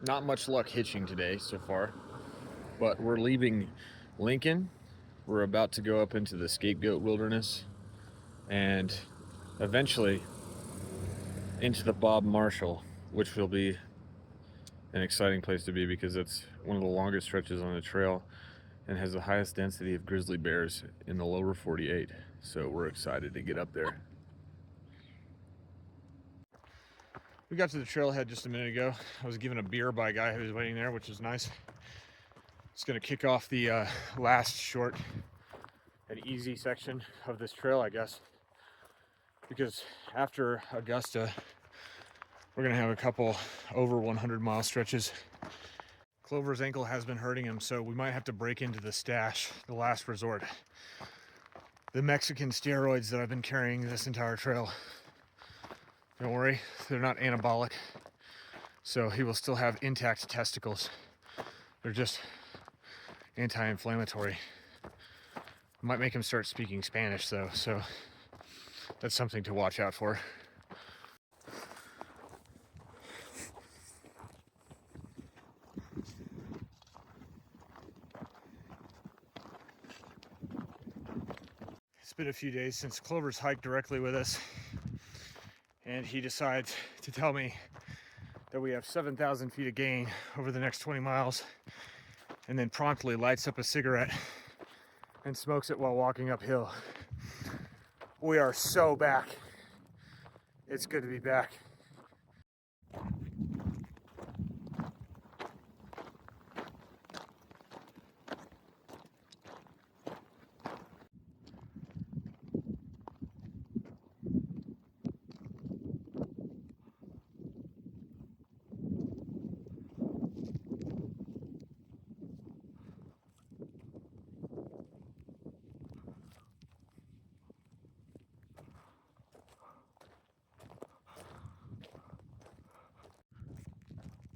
Not much luck hitching today so far, but we're leaving Lincoln. We're about to go up into the Scapegoat Wilderness and eventually into the Bob Marshall, which will be an exciting place to be because it's one of the longest stretches on the trail and has the highest density of grizzly bears in the lower 48. So we're excited to get up there. We got to the trailhead just a minute ago. I was given a beer by a guy who was waiting there, which is nice. It's gonna kick off the last short and easy section of this trail, I guess, because after Augusta, we're gonna have a couple over 100-mile stretches. Clover's ankle has been hurting him, so we might have to break into the stash, the last resort. The Mexican steroids that I've been carrying this entire trail. Don't worry, they're not anabolic, so he will still have intact testicles. They're just anti-inflammatory. Might make him start speaking Spanish though, so that's something to watch out for. It's been a few days since Clover's hiked directly with us, and he decides to tell me that we have 7,000 feet of gain over the next 20 miles, and then promptly lights up a cigarette and smokes it while walking uphill. We are so back. It's good to be back.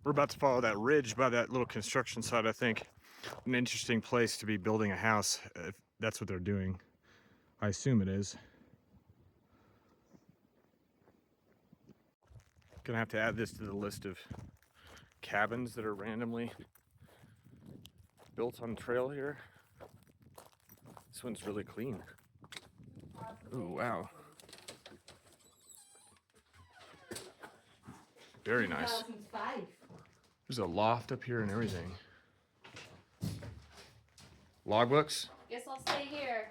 We're about to follow that ridge by that little construction site, I think. An interesting place to be building a house, if that's what they're doing. I assume it is. Gonna have to add this to the list of cabins that are randomly built on trail here. This one's really clean. Ooh, wow. Very nice. There's a loft up here and everything. Logbooks? Guess I'll stay here.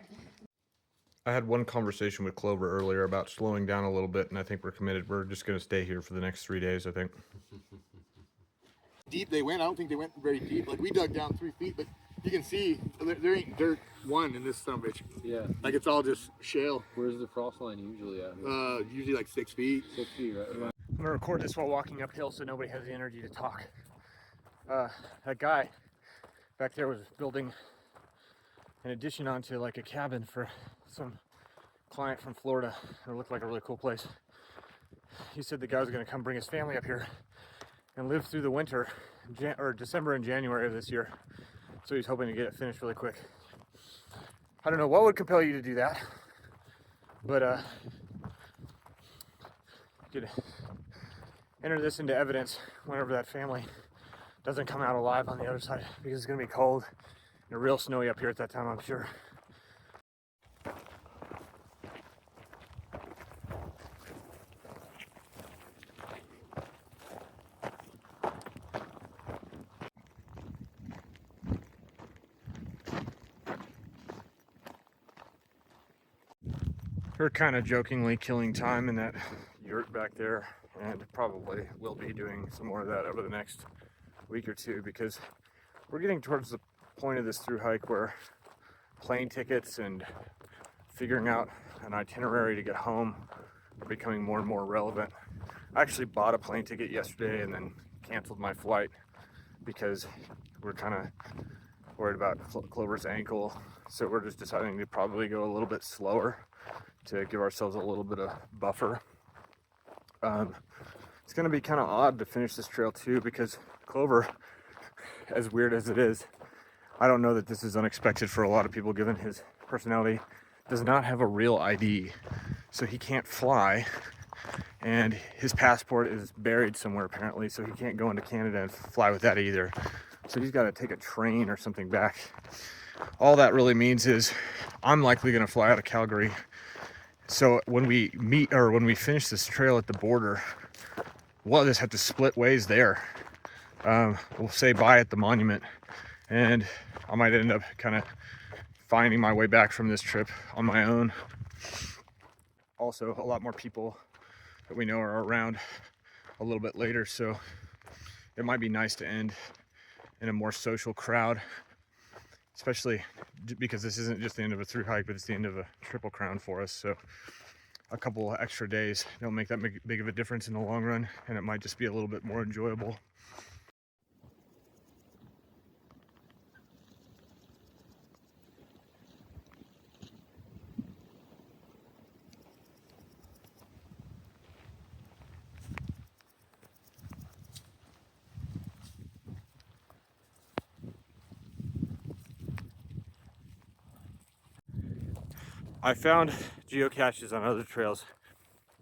I had one conversation with Clover earlier about slowing down a little bit, and I think we're committed. We're just going to stay here for the next 3 days, I think. Deep they went. I don't think they went very deep. Like, we dug down 3 feet, but you can see there ain't dirt one in this summit. Yeah. Like, it's all just shale. Where's the frost line usually at? Usually like 6 feet. 6 feet, right? I'm going to record this while walking uphill so nobody has the energy to talk. That guy back there was building an addition onto like a cabin for some client from Florida. It looked like a really cool place. He said the guy was going to come bring his family up here and live through the winter, or December and January of this year. So he's hoping to get it finished really quick. I don't know what would compel you to do that, but you could enter this into evidence whenever that family doesn't come out alive on the other side, because it's going to be cold and real snowy up here at that time, I'm sure. We're kind of jokingly killing time in that yurt back there, and probably will be doing some more of that over the next week or two, because we're getting towards the point of this through hike where plane tickets and figuring out an itinerary to get home are becoming more and more relevant. I actually bought a plane ticket yesterday and then canceled my flight because we're kind of worried about Clover's ankle, so we're just deciding to probably go a little bit slower to give ourselves a little bit of buffer. It's going to be kind of odd to finish this trail too, because Clover, as weird as it is, I don't know that this is unexpected for a lot of people given his personality, does not have a real ID. So he can't fly, and his passport is buried somewhere apparently, so he can't go into Canada and fly with that either. So he's got to take a train or something back. All that really means is I'm likely going to fly out of Calgary. So when we meet, or when we finish this trail at the border, we'll just have to split ways there. We'll say bye at the monument, and I might end up kind of finding my way back from this trip on my own. Also, a lot more people that we know are around a little bit later, so it might be nice to end in a more social crowd, especially because this isn't just the end of a through hike, but it's the end of a triple crown for us. So a couple extra days don't make that big of a difference in the long run, and it might just be a little bit more enjoyable. I found geocaches on other trails,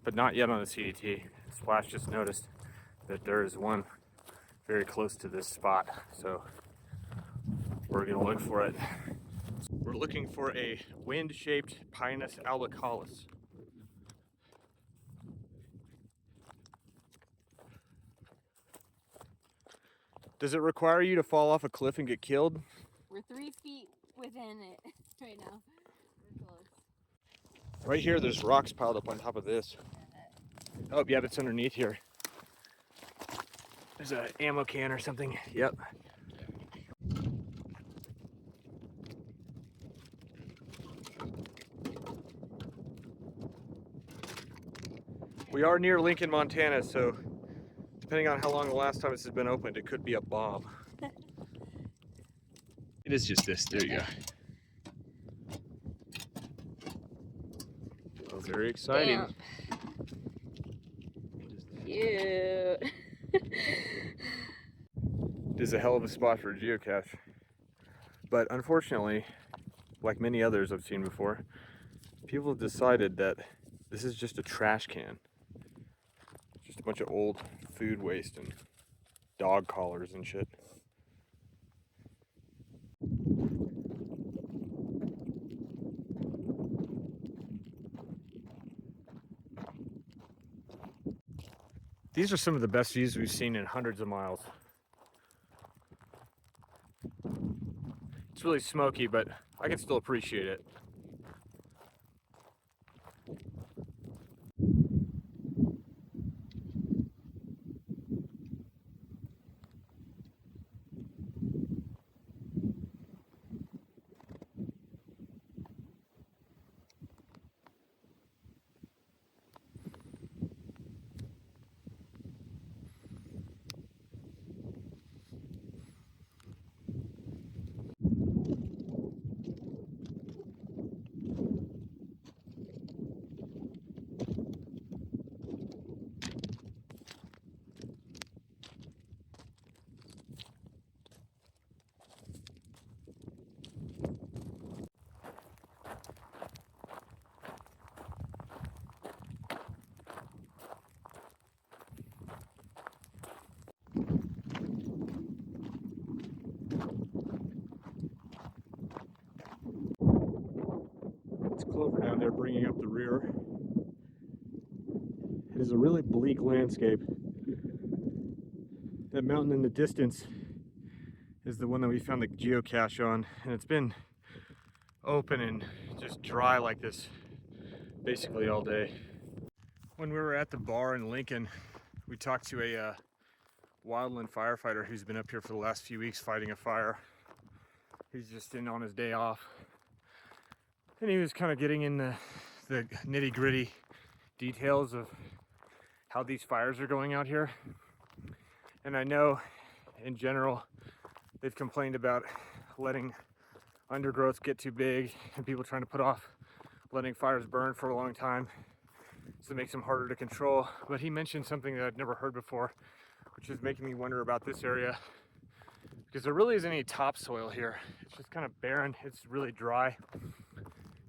but not yet on the CDT. Splash just noticed that there is one very close to this spot, so we're gonna look for it. We're looking for a wind-shaped Pinus albicollis. Does it require you to fall off a cliff and get killed? We're 3 feet within it right now. We're close. Right here, there's rocks piled up on top of this. Oh, yeah, it's underneath here. There's an ammo can or something. Yep. We are near Lincoln, Montana, so depending on how long the last time this has been opened, it could be a bomb. It is just this. There you go. Oh, very exciting. Cute. It is a hell of a spot for a geocache. But unfortunately, like many others I've seen before, people have decided that this is just a trash can. Just a bunch of old food waste and dog collars and shit. These are some of the best views we've seen in hundreds of miles. It's really smoky, but I can still appreciate it. It's Clover down there bringing up the rear. It is a really bleak landscape. That mountain in the distance is the one that we found the geocache on, and it's been open and just dry like this basically all day. When we were at the bar in Lincoln, we talked to a wildland firefighter who's been up here for the last few weeks fighting a fire. He's just in on his day off, and he was kind of getting in the nitty-gritty details of how these fires are going out here. And I know in general they've complained about letting undergrowth get too big and people trying to put off letting fires burn for a long time, so it makes them harder to control. But he mentioned something that I'd never heard before, which is making me wonder about this area, because there really isn't any topsoil here. It's just kind of barren. It's really dry.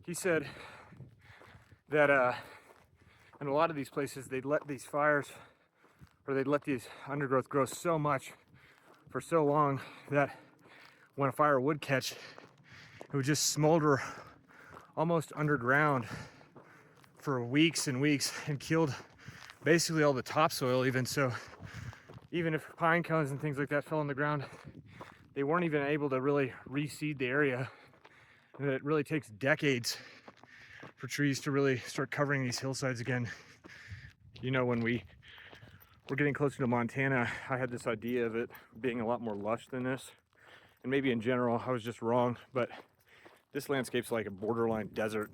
He said that And a lot of these places, they'd let these fires, or they'd let these undergrowth grow so much for so long that when a fire would catch, it would just smolder almost underground for weeks and weeks and killed basically all the topsoil even. So even if pine cones and things like that fell on the ground, they weren't even able to really reseed the area. And it really takes decades for trees to really start covering these hillsides again. You know, when we were getting closer to Montana, I had this idea of it being a lot more lush than this. And maybe in general, I was just wrong, but this landscape's like a borderline desert.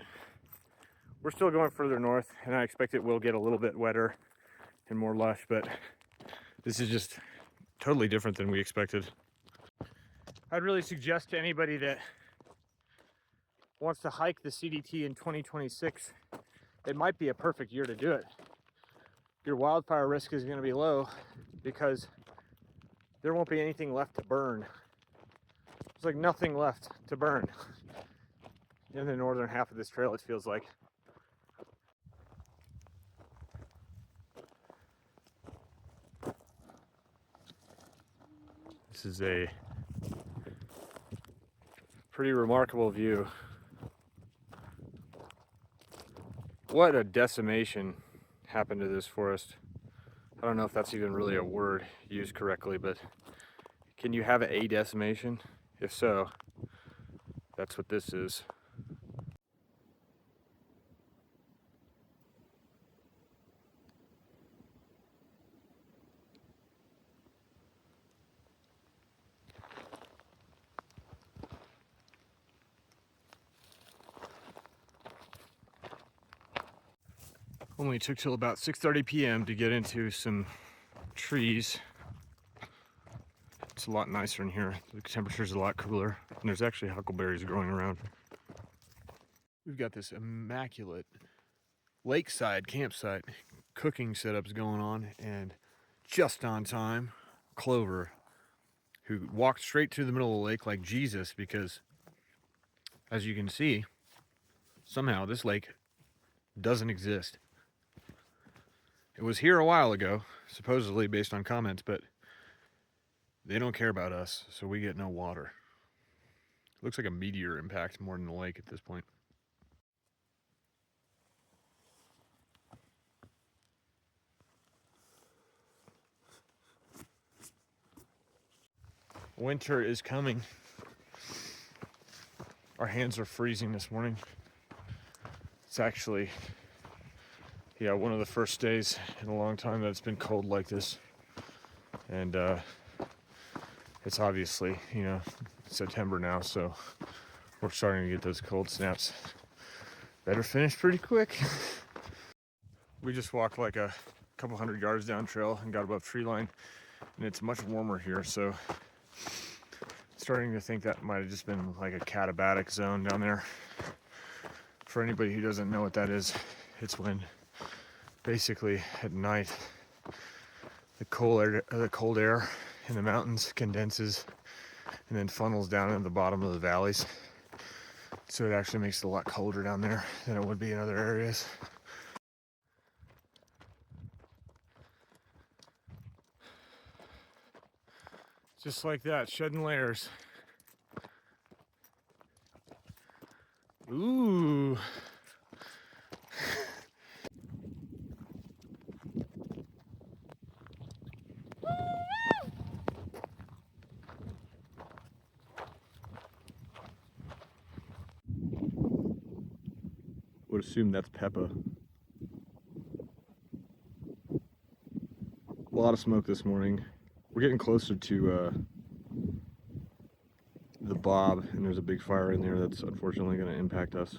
We're still going further north, and I expect it will get a little bit wetter and more lush, but this is just totally different than we expected. I'd really suggest to anybody that wants to hike the CDT in 2026, it might be a perfect year to do it. Your wildfire risk is going to be low because there won't be anything left to burn. There's like nothing left to burn in the northern half of this trail, it feels like. This is a pretty remarkable view. What a decimation happened to this forest. I don't know if that's even really a word used correctly, but can you have a decimation? If so, that's what this is. Only took till about 6:30 p.m. to get into some trees. It's a lot nicer in here. The temperature's a lot cooler, and there's actually huckleberries growing around. We've got this immaculate lakeside campsite cooking setups going on, and just on time, Clover, who walked straight to the middle of the lake like Jesus, because as you can see, somehow this lake doesn't exist. It was here a while ago, supposedly based on comments, but they don't care about us, so we get no water. It looks like a meteor impact more than a lake at this point. Winter is coming. Our hands are freezing this morning. It's actually, yeah, one of the first days in a long time that it's been cold like this. And it's obviously, you know, September now, so we're starting to get those cold snaps. Better finish pretty quick. We just walked like a couple hundred yards down trail and got above tree line, and it's much warmer here, so starting to think that might have just been like a katabatic zone down there. For anybody who doesn't know what that is, it's when basically at night the cold air in the mountains condenses and then funnels down into the bottom of the valleys. So it actually makes it a lot colder down there than it would be in other areas. Just like that, shedding layers. Ooh. Would assume that's Peppa. A lot of smoke this morning. We're getting closer to the Bob, and there's a big fire in there that's unfortunately going to impact us.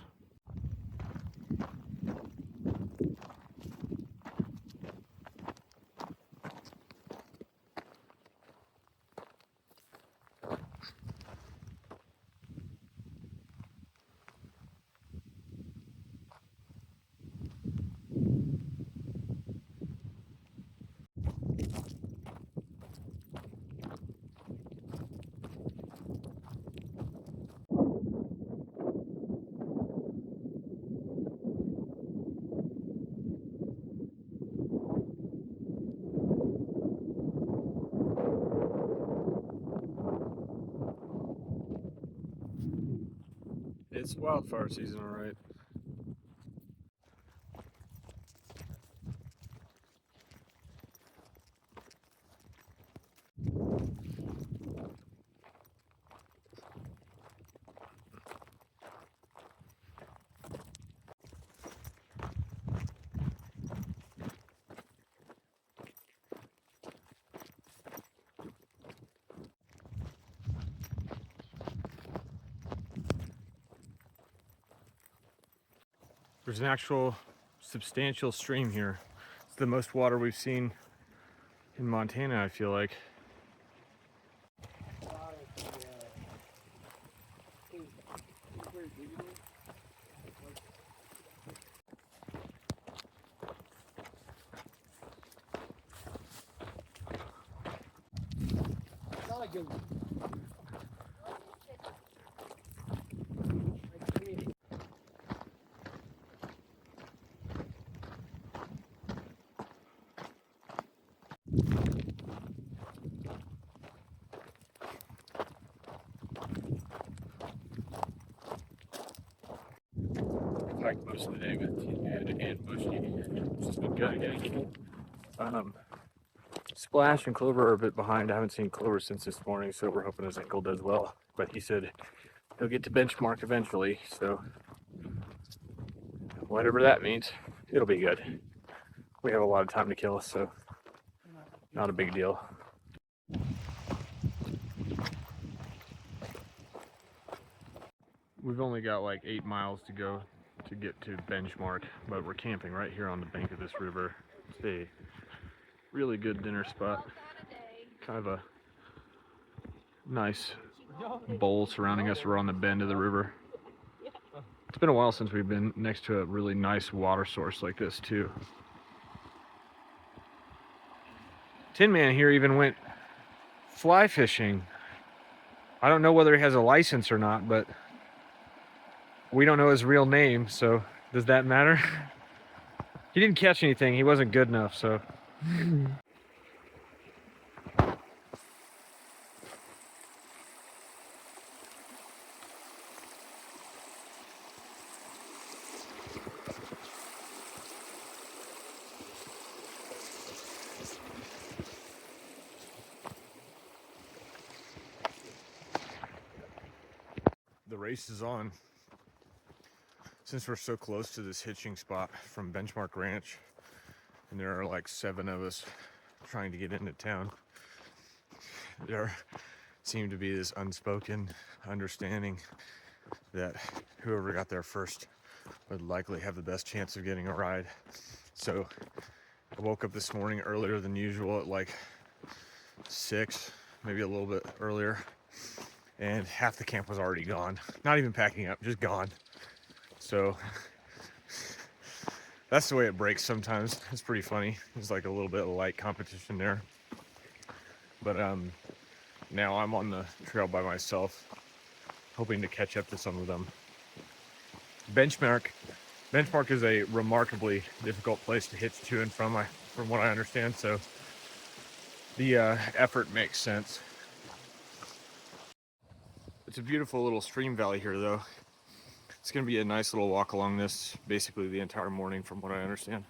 It's wildfire season, all right. There's an actual substantial stream here. It's the most water we've seen in Montana, I feel like. Hiked most of the day with Ted and Bushy. It's just been good. Splash and Clover are a bit behind. I haven't seen Clover since this morning, so we're hoping his ankle does well. But he said he'll get to benchmark eventually, so whatever that means, it'll be good. We have a lot of time to kill, so not a big deal. We've only got like 8 miles to go to get to benchmark, but we're camping right here on the bank of this river. It's a really good dinner spot. Kind of a nice bowl surrounding us. We're on the bend of the river. It's been a while since we've been next to a really nice water source like this too. Tin Man here even went fly fishing. I don't know whether he has a license or not, but we don't know his real name, so does that matter? He didn't catch anything. He wasn't good enough, so. The race is on. Since we're so close to this hitching spot from Benchmark Ranch, and there are like 7 of us trying to get into town, there seemed to be this unspoken understanding that whoever got there first would likely have the best chance of getting a ride. So I woke up this morning earlier than usual at like 6, maybe a little bit earlier, and half the camp was already gone. Not even packing up, just gone. So that's the way it breaks sometimes. It's pretty funny. There's like a little bit of light competition there. But now I'm on the trail by myself, hoping to catch up to some of them. Benchmark is a remarkably difficult place to hitch to and from what I understand, so the effort makes sense. It's a beautiful little stream valley here, though. It's going to be a nice little walk along this basically the entire morning, from what I understand.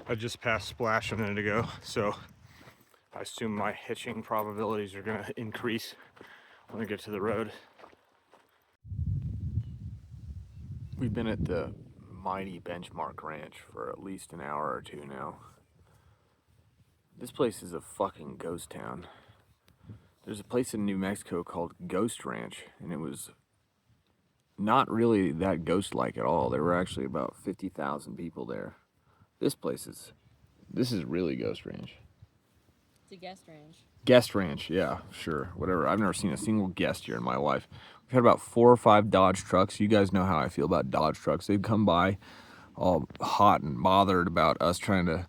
I just passed Splash a minute ago, so I assume my hitching probabilities are going to increase when I get to the road. We've been at the mighty Benchmark Ranch for at least an hour or two now. This place is a fucking ghost town. There's a place in New Mexico called Ghost Ranch, and it was not really that ghost-like at all. There were actually about 50,000 people there. This is really Ghost Ranch. It's a guest ranch. Guest ranch, yeah, sure, whatever. I've never seen a single guest here in my life. We've had about 4 or 5 Dodge trucks. You guys know how I feel about Dodge trucks. They'd come by all hot and bothered about us trying to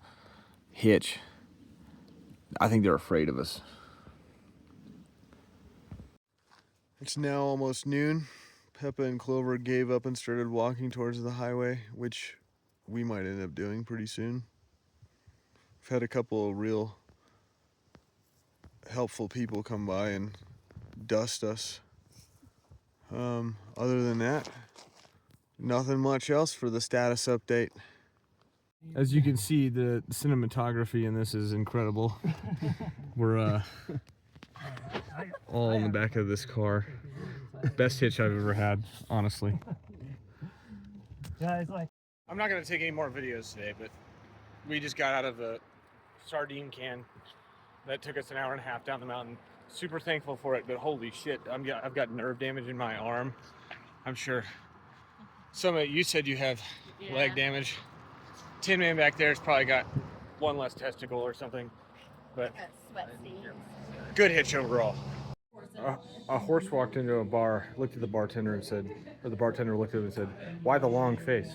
hitch. I think they're afraid of us. It's now almost noon, Peppa and Clover gave up and started walking towards the highway, which we might end up doing pretty soon. We've had a couple of real helpful people come by and dust us. Other than that, nothing much else for the status update. As you can see, the cinematography in this is incredible. We're all in the back of this car. Best hitch I've ever had, honestly. I'm not gonna take any more videos today, but we just got out of a sardine can that took us an hour and a half down the mountain. Super thankful for it, but holy shit, I've got nerve damage in my arm. I'm sure some of you said you have leg damage. Tin Man back there's probably got one less testicle or something, but good hitch overall. A horse walked into a bar, looked at the bartender and said, or the bartender looked at him and said, "Why the long face?"